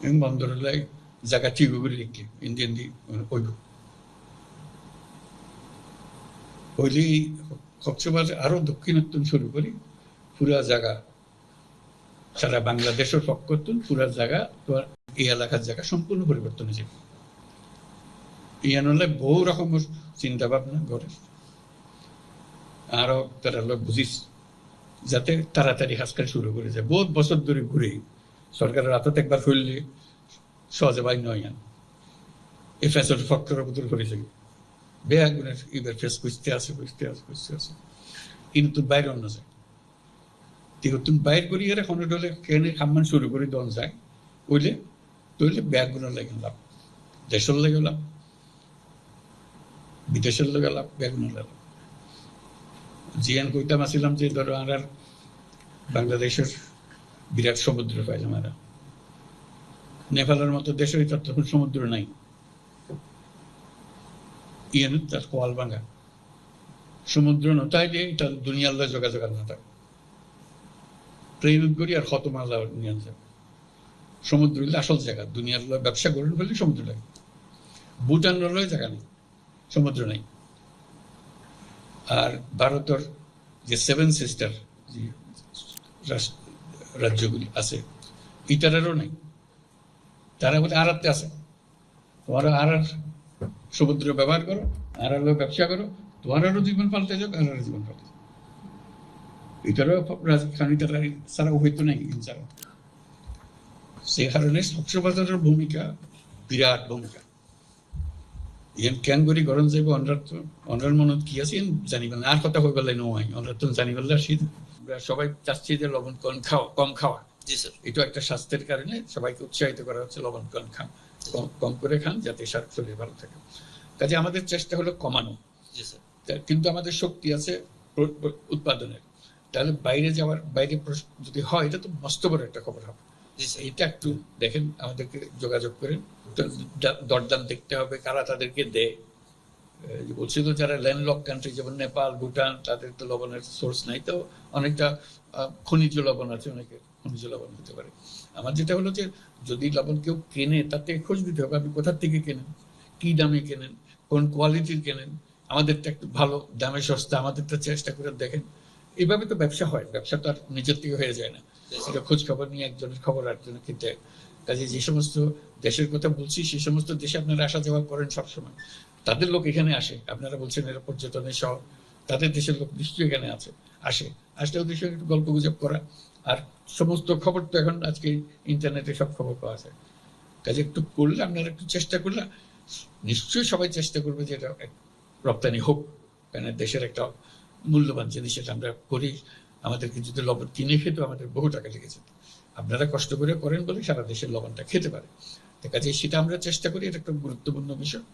বন্দরলাই জায়গা ঠিক করে লিখি ইন্ডিয়ান দি ওই হইলে কক্সবাজার আরো দক্ষিণাত্তর শুরু করি পুরা জায়গা সারা বাংলাদেশের পক্ষতুন পুরা জায়গা তোমার এই এলাকার জায়গা সম্পূর্ণ পরিবর্তন হয়েছে ইয়ানলে বহু রকমের চিন্তা ভাবনা করে আরো তারা লোক বুঝিস যাতে তাড়াতাড়ি কাজ করা শুরু করে যায় বহুত বছর ধরে ঘুরে সরকারের হাতত একবার ফেললে সহজে বাই নয় এই ফ্যাসল ফক্টরের ভিতর করেছে বেআগুনের এবার ফেস খুঁজতে আসে কিন্তু বাইরে অন্য যায় তুমি বাইর করি এর এখন ডলে কেনে খাম্মান শুরু করে দন যায় ওইলে তৈলে ব্যাগুনের লাগে লাভ দেশের লাগে লাভ বিদেশের লাগে লাভ ব্যাগুনের লাভ জিয়ান কইতাম আসিলাম যে ধরো আর বাংলাদেশের বিরাট সমুদ্র পাইলাম আমরা নেপালের মতো দেশে তার তখন সমুদ্র নাই ইয়ান তার কোয়াল ভাঙা সমুদ্র নতাই দিয়ে তার দুনিয়ার যোগাযোগ আর না থাকে ট্রেন করি আর কত মাল নিয়ে যাবে সমুদ্র হইলে আসল জায়গা দুনিয়ার ব্যবসা করেন বলে সমুদ্র লাগে ভুটান লয় জায়গা নেই সমুদ্র নেই আর ভারতের যে সেভেন সিস্টার রাজ্যগুলি আছে ইটারেরও নেই তারা বলে আড়াতে আছে তোমরা আর সমুদ্র ব্যবহার করো আর ব্যবসা করো তোমারও জীবন পাল্টে যাক আর জীবন পাল্টে যাক এটারও রাজধানী ছাড়াও হইতো নাই ছাড়া সে কারণে কক্সবাজারের ভূমিকা বিরাট ভূমিকা ইয়ান কেন করি গরম যাইব অনরার মনত কি আছে জানি না আর কথা হয়ে গেলে নয় অনরার তো জানি বললে শীত সবাই চাচ্ছি যে লবণ কম খাওয়া এটা একটা স্বাস্থ্যের কারণে সবাইকে উৎসাহিত করা হচ্ছে লবণ খান কম করে খান যাতে শরীর ভালো থাকে কাজে আমাদের চেষ্টা হলো কমানো কিন্তু আমাদের শক্তি আছে উৎপাদনের তাহলে বাইরে যদি হয় এটা তো মস্ত বড় একটা খবর হবে এটা একটু দেখেন আমাদেরকে যোগাযোগ করেন দরদাম দেখতে হবে কারা তাদেরকে দেয় বলছি তো যারা ল্যান্ডলক কান্ট্রি যেমন নেপাল ভুটান তাদের তো লবণের সোর্স নাই তো অনেকটা খনিজ লবণ আছে অনেকের খনিজ লবণ হতে পারে আমার যেটা হলো যে যদি লবণ কেউ কেনে তাতে খোঁজ দিতে হবে আপনি কোথার থেকে কেনেন কি দামে কেনেন কোন কোয়ালিটির কেনেন আমাদেরটা একটু ভালো দামে সস্তা আমাদেরটা চেষ্টা করে দেখেন এইভাবে তো ব্যবসা হয় ব্যবসা তো আর নিজের থেকে হয়ে যায় না সেটা খোঁজ খবর নিয়ে একজনের খবর আরেকজনের খেতে কাজে যে সমস্ত দেশের কথা বলছি সেই সমস্ত দেশে আপনারা আসা যাওয়া করেন সবসময় তাদের লোক এখানে আসে আপনারা বলছেন এরা পর্যটনের শহর তাদের দেশের লোক নিশ্চয়ই এখানে আসলে ওদের সঙ্গে একটু গল্প গুজব করা আর সমস্ত খবর তো এখন আজকে ইন্টারনেটে সব খবর পাওয়া যায় কাজে একটু করলে আপনারা একটু চেষ্টা করলে নিশ্চয়ই সবাই চেষ্টা করবে যে এটা রপ্তানি হোক কেন দেশের একটা মূল্যবান জিনিস এটা আমরা করি আমাদেরকে যদি লবণ কিনে খেতে আমাদের বহু টাকা লেগেছে আপনারা কষ্ট করে করেন বলে সারা দেশের লবণটা খেতে পারে কাজে সেটা আমরা চেষ্টা করি এটা একটা গুরুত্বপূর্ণ বিষয়